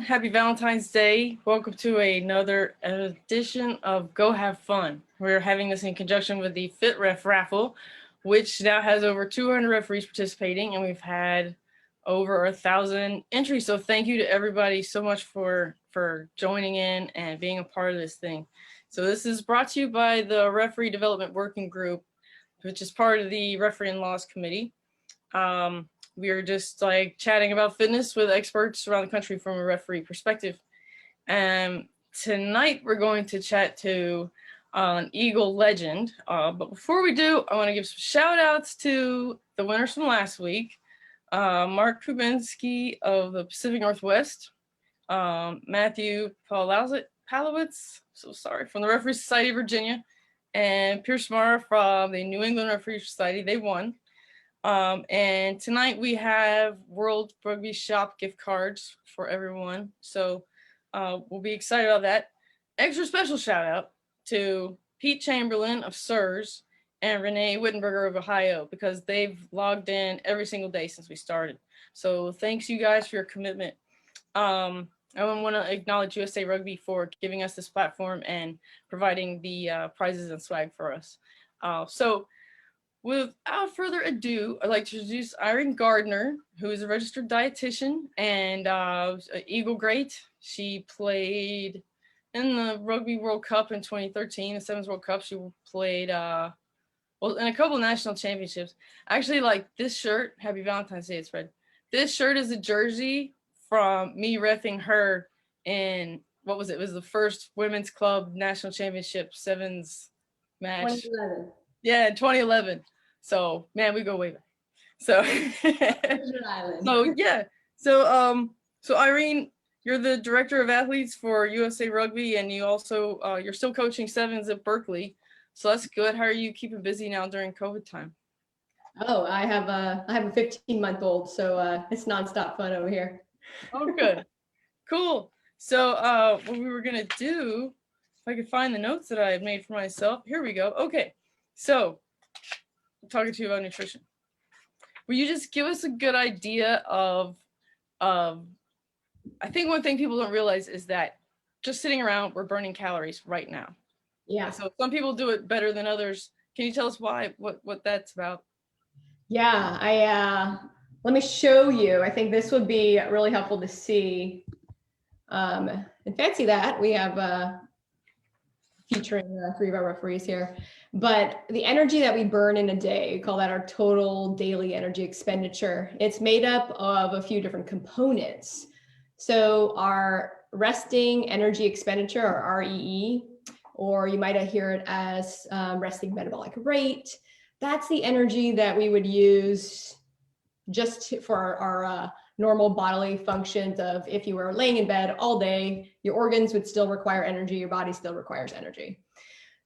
Happy Valentine's Day. Welcome to another edition of Go Have Fun. We're having this in conjunction with the Fit Ref Raffle, which now has over 200 referees participating, and we've had over 1,000 entries. So thank you to everybody so much for joining in and being a part of this thing. So this is brought to you by the Referee Development Working Group, which is part of the Referee and Laws Committee. We are just like chatting about fitness with experts around the country from a referee perspective. And tonight we're going to chat to an Eagle legend. But before we do, I want to give some shout outs to the winners from last week. Mark Kubinski of the Pacific Northwest, Matthew Palowitz, so sorry, from the Referee Society of Virginia, and Pierce Mara from the New England Referee Society. They won. And tonight we have World Rugby Shop gift cards for everyone. So we'll be excited about that. Extra special shout out to Pete Chamberlain of SIRS and Renee Wittenberger of Ohio, because they've logged in every single day since we started. So thanks you guys for your commitment. I want to acknowledge USA Rugby for giving us this platform and providing the prizes and swag for us. So without further ado, I'd like to introduce Irene Gardner, who is a registered dietitian and Eagle great. She played in the Rugby World Cup in 2013, the Sevens World Cup. She played well in a couple of national championships. Actually, like this shirt, Happy Valentine's Day, it's red. This shirt is a jersey from me reffing her in, what was it? It was the first women's club national championship sevens match. 2011. Yeah, 2011. So man, we go way back. So so Irene, you're the director of athletes for USA Rugby, and you also you're still coaching sevens at Berkeley. So that's good. How are you keeping busy now during COVID time? Oh, I have a 15-month-old, so it's nonstop fun over here. Oh, good. Cool. So what we were gonna do, if I could find the notes that I had made for myself. Here we go. Okay, so I'm talking to you about nutrition. Will you just give us a good idea of I think one thing people don't realize is that just sitting around, we're burning calories right now. Yeah. So some people do it better than others. Can you tell us why, what that's about? Yeah, let me show you. I think this would be really helpful to see. And fancy that we have featuring 3 of our referees here. But the energy that we burn in a day, we call that our total daily energy expenditure. It's made up of a few different components. So our resting energy expenditure, or REE, or you might hear it as resting metabolic rate. That's the energy that we would use just for our normal bodily functions of, if you were laying in bed all day, your organs would still require energy, your body still requires energy.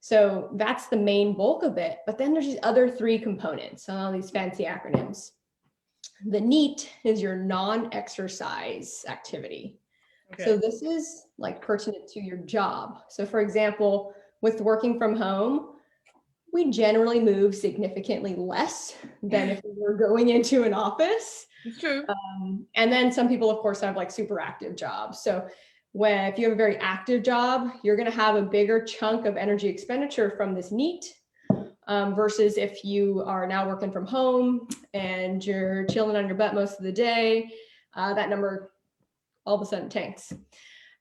So that's the main bulk of it. But then there's these other 3 components, all these fancy acronyms. The NEAT is your non-exercise activity. Okay. So this is like pertinent to your job. So for example, with working from home, we generally move significantly less than if we were going into an office. It's true. And then some people, of course, have like super active jobs. So if you have a very active job, you're going to have a bigger chunk of energy expenditure from this NEAT versus if you are now working from home and you're chilling on your butt most of the day, that number all of a sudden tanks.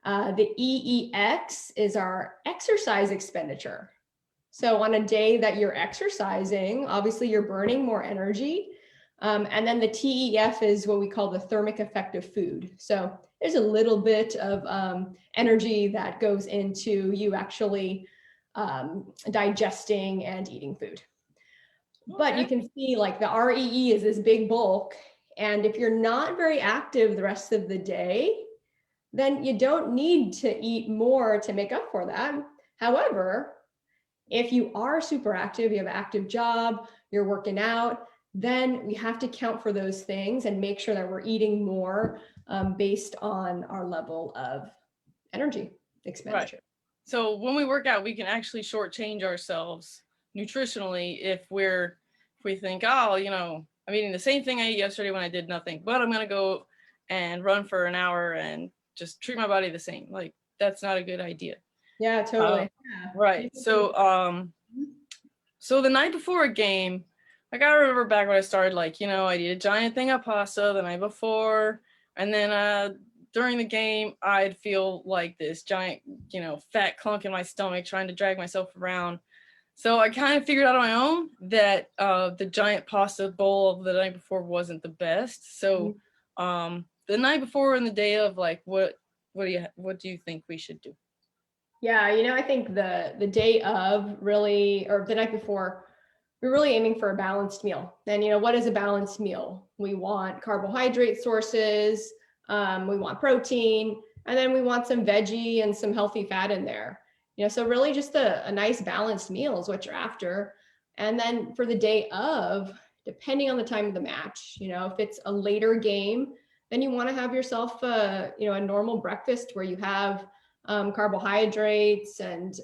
The EEX is our exercise expenditure. So on a day that you're exercising, obviously you're burning more energy. And then the TEF is what we call the thermic effect of food. So there's a little bit of energy that goes into you actually digesting and eating food. Okay. But you can see like the REE is this big bulk. And if you're not very active the rest of the day, then you don't need to eat more to make up for that. However, if you are super active, you have an active job, you're working out, then we have to count for those things and make sure that we're eating more based on our level of energy expenditure. Right. So when we work out, we can actually shortchange ourselves nutritionally if we think, oh, you know, I'm eating the same thing I ate yesterday when I did nothing, but I'm going to go and run for an hour and just treat my body the same. Like that's not a good idea. Yeah, totally. Yeah. Right. So the night before a game, like I remember back when I started, like, I'd eat a giant thing of pasta the night before, and then during the game, I'd feel like this giant, fat clunk in my stomach trying to drag myself around. So I kind of figured out on my own that the giant pasta bowl of the night before wasn't the best. So the night before and the day of, like, what do you think we should do? Yeah, I think the day of really, or the night before, we're really aiming for a balanced meal. And what is a balanced meal? We want carbohydrate sources, we want protein, and then we want some veggie and some healthy fat in there. So really just a nice balanced meal is what you're after. And then for the day of, depending on the time of the match, if it's a later game, then you want to have yourself a normal breakfast where you have carbohydrates and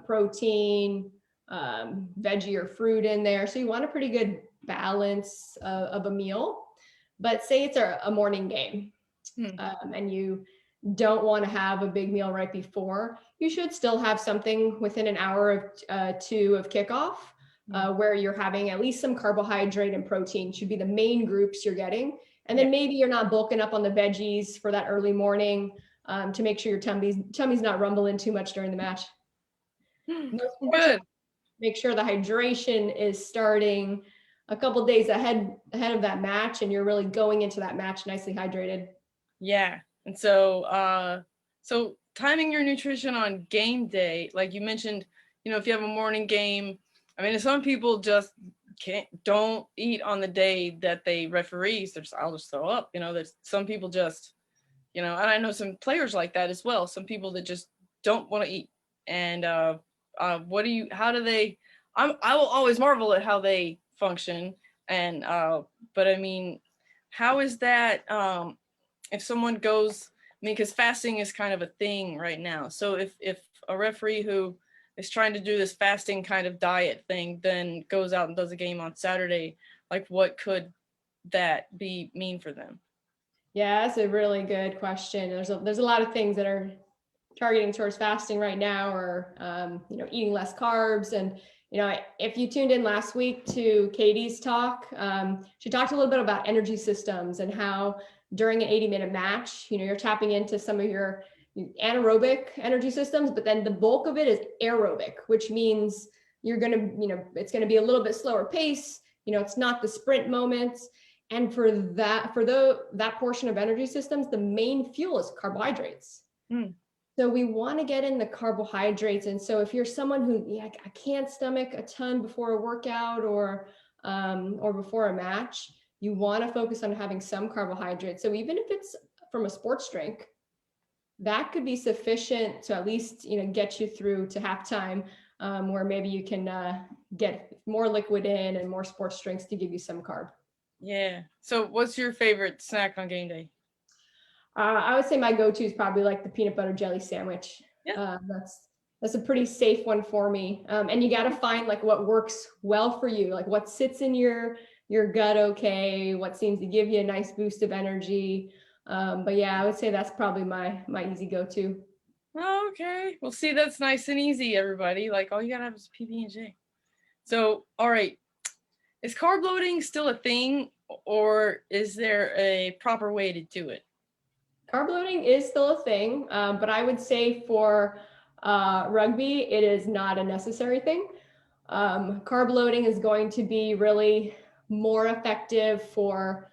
protein, veggie or fruit in there. So you want a pretty good balance of a meal. But say it's a morning game and you don't want to have a big meal right before, you should still have something within an hour or two of kickoff where you're having at least some carbohydrate and protein should be the main groups you're getting. And then maybe you're not bulking up on the veggies for that early morning to make sure your tummy's not rumbling too much during the match. Good. Make sure the hydration is starting a couple of days ahead of that match, and you're really going into that match nicely hydrated. Yeah. And so so timing your nutrition on game day, like you mentioned, if you have a morning game, I mean, some people just don't eat on the day that they referees. I'll just throw up, there's some people just, and I know some players like that as well. Some people that just don't want to eat. And how do they, I will always marvel at how they function. And, but I mean, how is that, if someone goes, because fasting is kind of a thing right now. So if a referee who is trying to do this fasting kind of diet thing then goes out and does a game on Saturday, like what could that mean for them? Yeah, that's a really good question. There's a lot of things that are targeting towards fasting right now, or eating less carbs. And if you tuned in last week to Katie's talk, she talked a little bit about energy systems and how during an 80-minute match, you're tapping into some of your anaerobic energy systems, but then the bulk of it is aerobic, which means you're going to, it's going to be a little bit slower pace. It's not the sprint moments. And for that portion of energy systems, the main fuel is carbohydrates. So we want to get in the carbohydrates. And so if you're someone who I can't stomach a ton before a workout or before a match, you want to focus on having some carbohydrates. So even if it's from a sports drink, that could be sufficient to at least get you through to halftime, where maybe you can get more liquid in and more sports drinks to give you some carb. Yeah. So what's your favorite snack on game day? I would say my go-to is probably like the peanut butter jelly sandwich. Yeah. That's a pretty safe one for me. And you got to find like what works well for you, like what sits in your gut okay, what seems to give you a nice boost of energy. But yeah, I would say that's probably my easy go-to. Okay. Well, see, that's nice and easy, everybody. Like all you gotta have is PB&J. So, all right. Is carb loading still a thing, or is there a proper way to do it? Carb loading is still a thing, but I would say for rugby, it is not a necessary thing. Carb loading is going to be really more effective for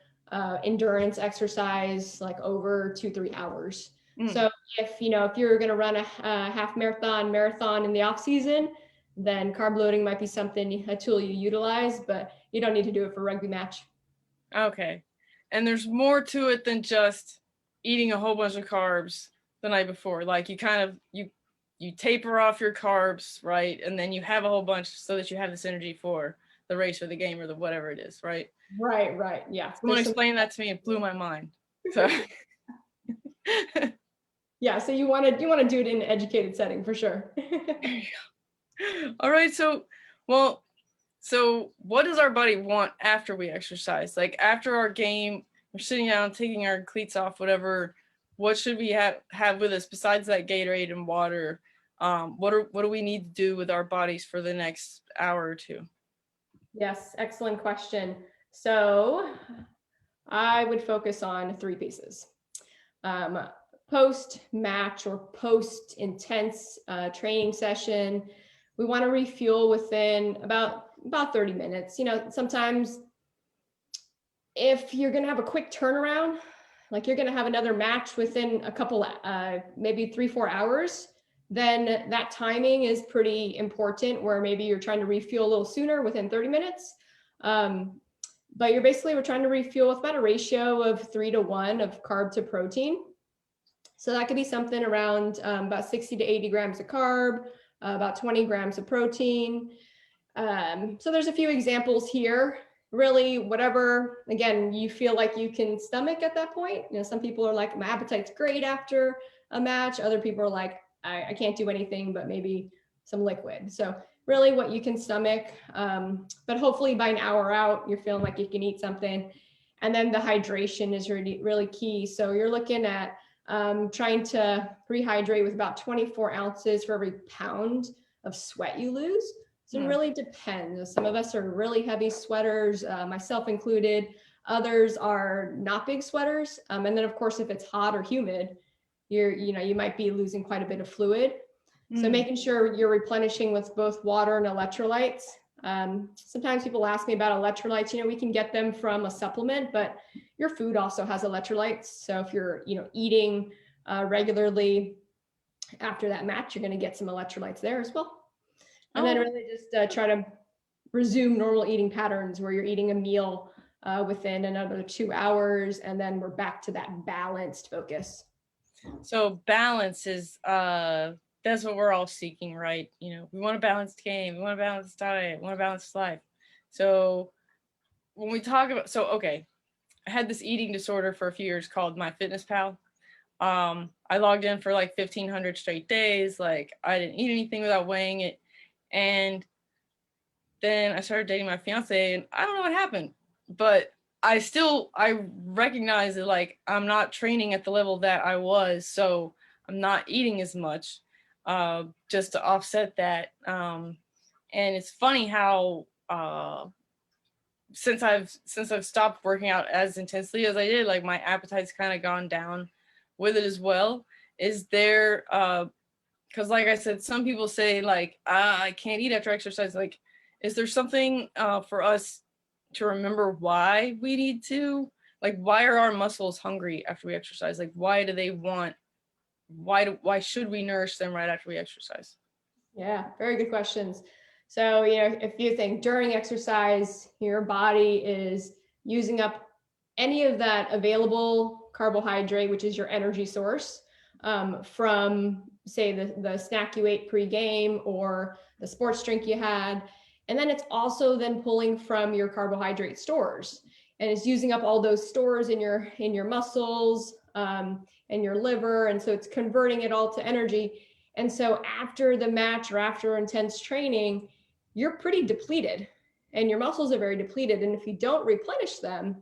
endurance exercise, like over 2-3 hours. So if you're going to run a half marathon in the off season, then carb loading might be a tool you utilize, but you don't need to do it for a rugby match. Okay. And there's more to it than just eating a whole bunch of carbs the night before. Like you kind of, you taper off your carbs, right? And then you have a whole bunch so that you have this energy for the race or the game or the whatever it is, right? Right. Yeah. Someone explained that to me. It blew my mind. So yeah, so you want to do it in an educated setting for sure. All right. So what does our body want after we exercise? Like after our game, we're sitting down, taking our cleats off, whatever. what should we have with us besides that Gatorade and water? What do we need to do with our bodies for the next hour or two? Yes, excellent question. So I would focus on 3 pieces. Post-match or post-intense training session, we want to refuel within about 30 minutes. You know, sometimes if you're going to have a quick turnaround, like you're going to have another match within a couple, maybe 3-4 hours, then that timing is pretty important, where maybe you're trying to refuel a little sooner within 30 minutes. But we're trying to refuel with about a ratio of 3-to-1 of carb to protein. So that could be something around about 60 to 80 grams of carb, about 20 grams of protein. So there's a few examples here. Really, whatever, again, you feel like you can stomach at that point. You know, some people are like, my appetite's great after a match. Other people are like, I can't do anything but maybe some liquid. So really what you can stomach, but hopefully by an hour out, you're feeling like you can eat something. And then the hydration is really, really key. So you're looking at trying to rehydrate with about 24 ounces for every pound of sweat you lose. So it really depends. Some of us are really heavy sweaters, myself included. Others are not big sweaters. And then of course, if it's hot or humid, you might be losing quite a bit of fluid. So making sure you're replenishing with both water and electrolytes. Sometimes people ask me about electrolytes. You know, we can get them from a supplement, but your food also has electrolytes. So if you're, eating regularly after that match, you're going to get some electrolytes there as well. And then really just try to resume normal eating patterns where you're eating a meal within another 2 hours, and then we're back to that balanced focus. So balance is that's what we're all seeking, right? You know, we want a balanced game, we want a balanced diet, we want a balanced life. So when we talk about, I had this eating disorder for a few years called MyFitnessPal. I logged in for like 1,500 straight days. Like I didn't eat anything without weighing it. And then I started dating my fiance, and I don't know what happened, but I recognize that like I'm not training at the level that I was, so I'm not eating as much, just to offset that. And it's funny how since I've stopped working out as intensely as I did, like my appetite's kind of gone down with it as well. Is there because like I said, some people say like I can't eat after exercise. Like, is there something for us to remember why we need to, like, why are our muscles hungry after we exercise? Like, why do they want, why should we nourish them right after we exercise? Yeah, very good questions. So, if you think during exercise, your body is using up any of that available carbohydrate, which is your energy source, from say the snack you ate pre-game or the sports drink you had. And then it's also then pulling from your carbohydrate stores, and it's using up all those stores in your muscles and your liver. And so it's converting it all to energy. And so after the match or after intense training, you're pretty depleted and your muscles are very depleted. And if you don't replenish them,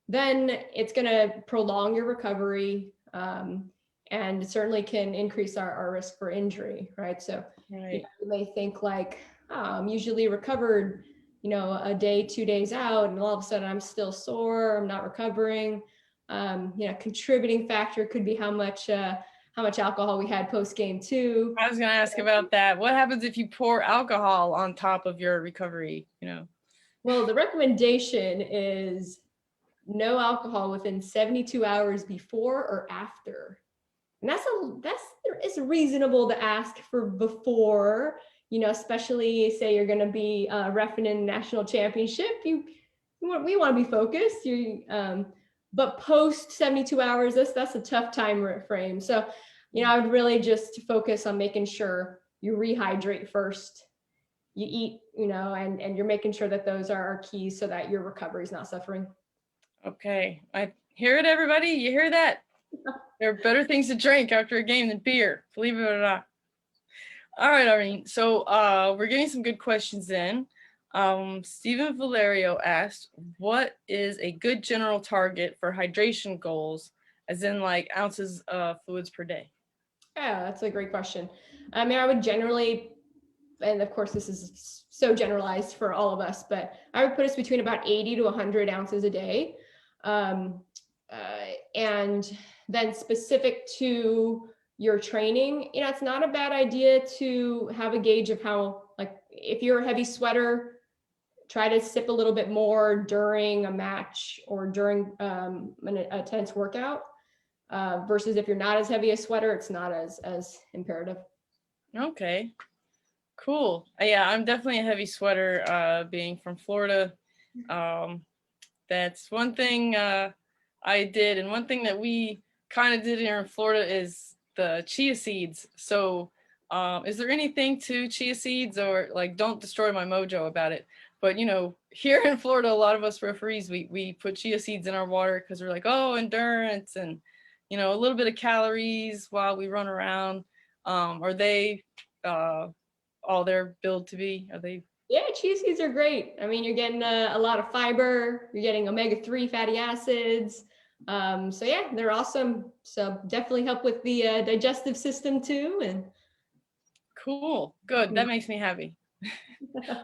then it's going to prolong your recovery, and it certainly can increase our risk for injury, right? So you may think like, oh, I'm usually recovered, a day, 2 days out, and all of a sudden I'm still sore, I'm not recovering. Contributing factor could be how much alcohol we had post game too. I was going to ask about that. What happens if you pour alcohol on top of your recovery, Well, the recommendation is no alcohol within 72 hours before or after. And it's reasonable to ask for before, especially say you're going to be reffing in national championship. We want to be focused. But post 72 hours, that's a tough time frame. So, I would really just focus on making sure you rehydrate first, you eat, and you're making sure that those are our keys so that your recovery is not suffering. Okay. I hear it, everybody. You hear that? There are better things to drink after a game than beer, believe it or not. All right, Irene. So we're getting some good questions in. Stephen Valerio asked, what is a good general target for hydration goals as in like ounces of fluids per day? Yeah, that's a great question. I mean, I would generally, and of course this is so generalized for all of us, but I would put us between about 80 to 100 ounces a day. Um, and then specific to your training, you know, it's not a bad idea to have a gauge of how, like, if you're a heavy sweater, try to sip a little bit more during a match or during an intense workout. Versus if you're not as heavy a sweater, it's not as imperative. Okay, cool. Yeah, I'm definitely a heavy sweater, being from Florida. That's one thing I did, and one thing that we kind of did here in Florida is the chia seeds. So is there anything to chia seeds, or like, don't destroy my mojo about it, but you know, here in Florida, a lot of us referees, we put chia seeds in our water because we're like, oh, endurance and, you know, a little bit of calories while we run around. Are they all they're billed to be? Are they? Yeah, chia seeds are great. I mean, you're getting a lot of fiber, you're getting omega-3 fatty acids. So yeah, they're awesome. So definitely help with the digestive system too. And Cool, good. That makes me happy.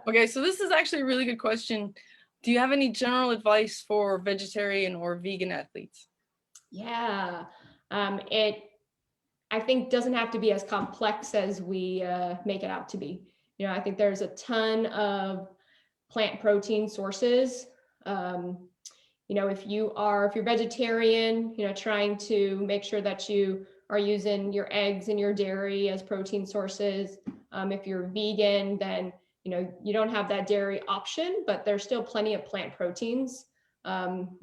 Okay, so this is actually a really good question. Do you have any general advice for vegetarian or vegan athletes? yeah, it I think doesn't have to be as complex as we make it out to be. You know, I think there's a ton of plant protein sources. Um, you know, if you're vegetarian, you know, trying to make sure that you are using your eggs and your dairy as protein sources. If you're vegan, then, you know, you don't have that dairy option, but there's still plenty of plant proteins,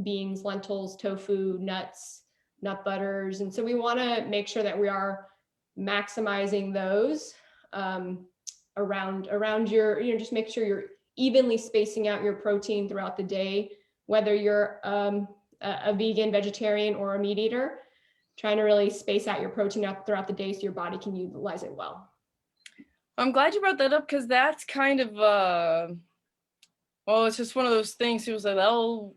beans, lentils, tofu, nuts, nut butters. And so we want to make sure that we are maximizing those around your, you know, just make sure you're evenly spacing out your protein throughout the day, whether you're a vegan, vegetarian, or a meat eater, trying to really space out your protein out throughout the day so your body can utilize it well. I'm glad you brought that up, because that's kind of well, it's just one of those things. People say, oh,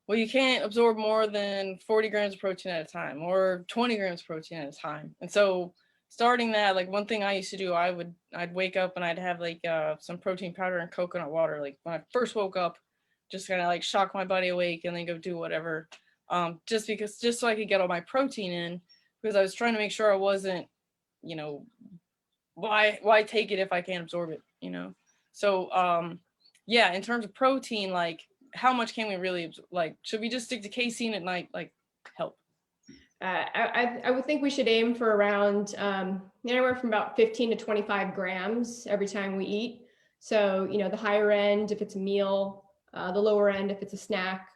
well, you can't absorb more than 40 grams of protein at a time, or 20 grams of protein at a time. And so starting that, like, one thing I used to do, I'd wake up and I'd have like some protein powder and coconut water. Like when I first woke up, just kind of like shock my body awake and then go do whatever. Just so I could get all my protein in, because I was trying to make sure I wasn't, you know, why take it if I can't absorb it, you know? So yeah, in terms of protein, like, how much can we really like, should we just stick to casein at night, like, help? I would think we should aim for around anywhere from about 15 to 25 grams every time we eat. So, you know, the higher end if it's a meal, the lower end if it's a snack.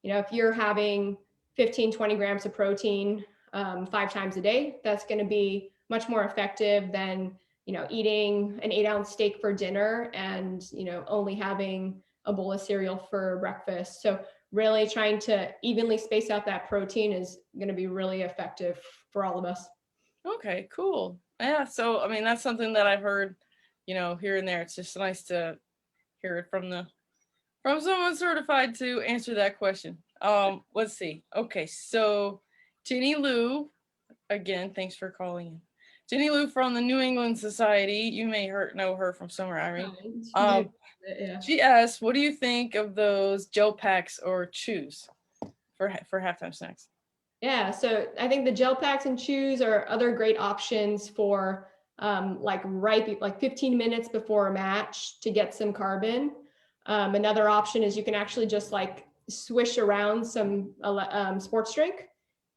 You know, if you're having 15, 20 grams of protein 5 times a day, that's going to be much more effective than, you know, eating an 8-ounce steak for dinner and, you know, only having a bowl of cereal for breakfast. So really trying to evenly space out that protein is going to be really effective for all of us. Okay, cool. Yeah, so I mean, that's something that I've heard, you know, here and there. It's just nice to hear it from someone certified to answer that question. Let's see. Okay, so Jenny Lou, again, thanks for calling in. Jenny Lou from the New England Society. You may know her from somewhere, Irene. Yeah. She asked, what do you think of those gel packs or chews for halftime snacks? Yeah, so I think the gel packs and chews are other great options for like 15 minutes before a match to get some carb in. Another option is you can actually just like swish around some sports drink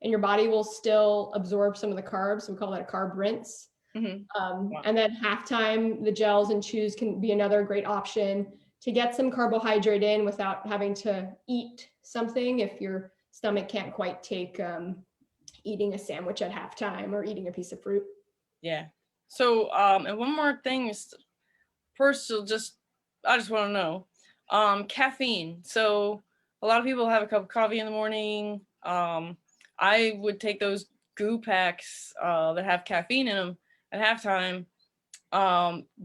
and your body will still absorb some of the carbs. So we call that a carb rinse. Mm-hmm. Wow. And then halftime, the gels and chews can be another great option to get some carbohydrate in without having to eat something if your stomach can't quite take eating a sandwich at halftime or eating a piece of fruit. Yeah. So, and one more thing is, first, I just want to know, caffeine. So a lot of people have a cup of coffee in the morning. I would take those goo packs that have caffeine in them at halftime.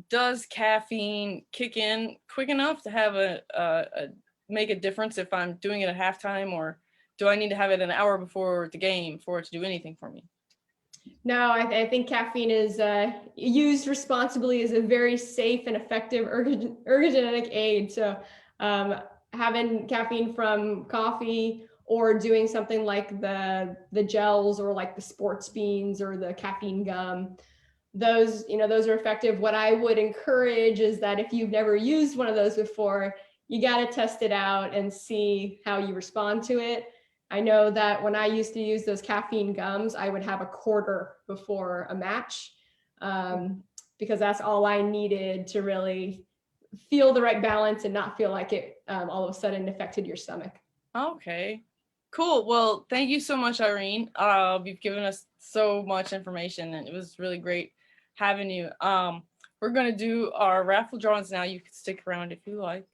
Does caffeine kick in quick enough to have make a difference if I'm doing it at halftime, or do I need to have it an hour before the game for it to do anything for me? No, I think caffeine is used responsibly is a very safe and effective ergogenic aid. So having caffeine from coffee or doing something like the gels or like the sports beans or the caffeine gum, those are effective. What I would encourage is that if you've never used one of those before, you got to test it out and see how you respond to it. I know that when I used to use those caffeine gums, I would have a quarter before a match because that's all I needed to really feel the right balance and not feel like it all of a sudden affected your stomach. Okay, cool. Well, thank you so much, Irene. You've given us so much information and it was really great having you. We're going to do our raffle drawings now. You can stick around if you like.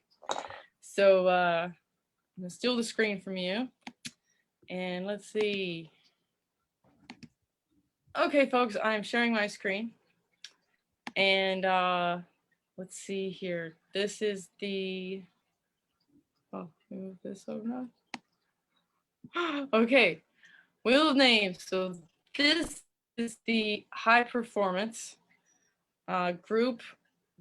So I'm going to steal the screen from you. And let's see. Okay, folks, I'm sharing my screen. And let's see here. This is the, oh, move this over now. Okay, wheel of names. So this is the high performance group.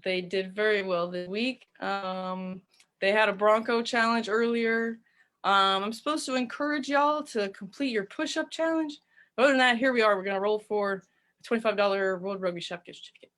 They did very well this week. They had a Bronco challenge earlier. I'm supposed to encourage y'all to complete your push-up challenge. Other than that, here we are. We're going to roll for a $25 World Rugby Chef gift certificate.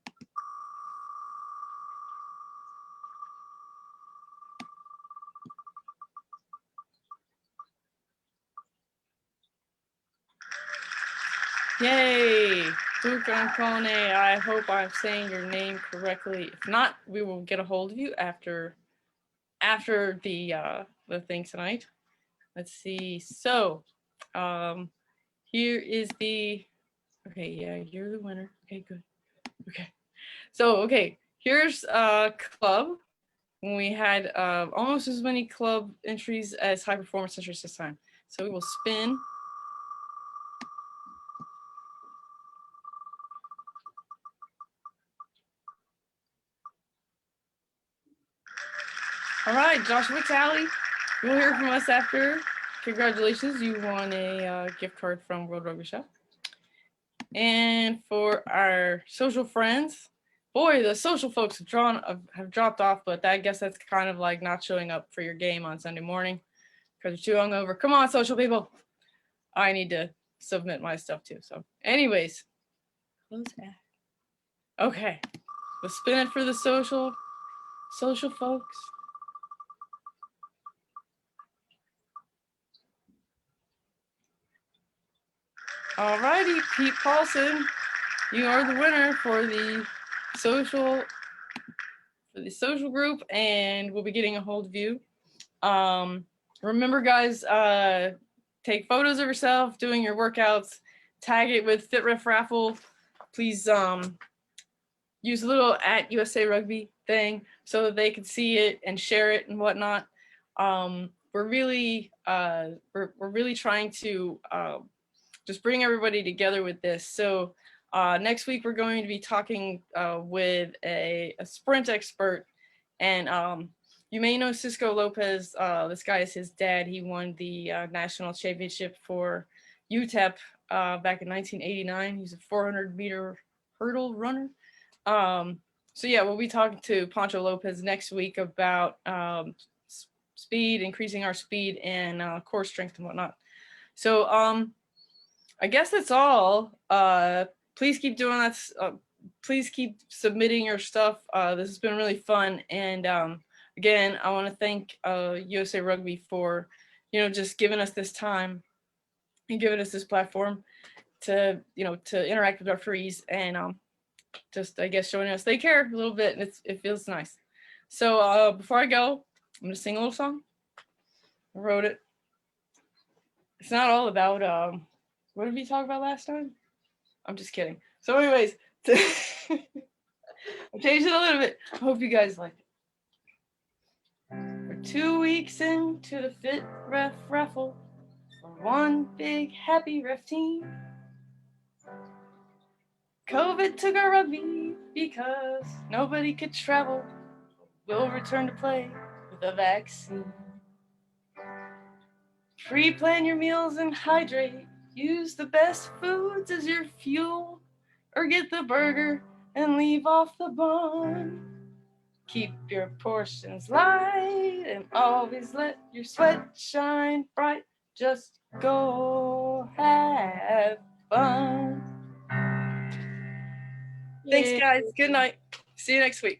Yay! Dukankone, I hope I'm saying your name correctly. If not, we will get a hold of you after the thing tonight. Let's see. So, here is the, okay, yeah, you're the winner. Okay, good. Okay. So, okay, here's club. When we had almost as many club entries as high performance entries this time. So we will spin. All right, Joshua Talley, you'll hear from us after. Congratulations, you won a gift card from World Rugby Chef. And for our social friends, boy, the social folks have dropped off, but I guess that's kind of like not showing up for your game on Sunday morning because you're too hungover. Come on, social people. I need to submit my stuff too. So anyways, close that. Okay, let's spin it for the social folks. Alrighty, Pete Paulson, you are the winner for the social group, and we'll be getting a hold of you. Remember, guys, take photos of yourself doing your workouts, tag it with FitRef Raffle. Please use a little @USA Rugby thing so that they can see it and share it and whatnot. We're really trying to just bring everybody together with this. So next week we're going to be talking with a sprint expert, and you may know Cisco Lopez. This guy is his dad. He won the national championship for UTEP back in 1989. He's a 400-meter hurdle runner. So yeah, we'll be talking to Pancho Lopez next week about speed, increasing our speed, and core strength and whatnot. So I guess that's all. Please keep doing that. Please keep submitting your stuff. This has been really fun. And again, I want to thank USA Rugby for, just giving us this time and giving us this platform to, to interact with our referees and just, I guess, showing us they care a little bit, and it feels nice. So before I go, I'm going to sing a little song. I wrote it. It's not all about, what did we talk about last time? I'm just kidding. So anyways, I changed it a little bit. I hope you guys like it. We're 2 weeks into the Fit Ref Raffle. We're one big happy ref team. COVID took our rugby because nobody could travel. We'll return to play with a vaccine. Pre-plan your meals and hydrate. Use the best foods as your fuel, or get the burger and leave off the bun. Keep your portions light and always let your sweat shine bright. Just go have fun. Thanks, guys. Good night. See you next week.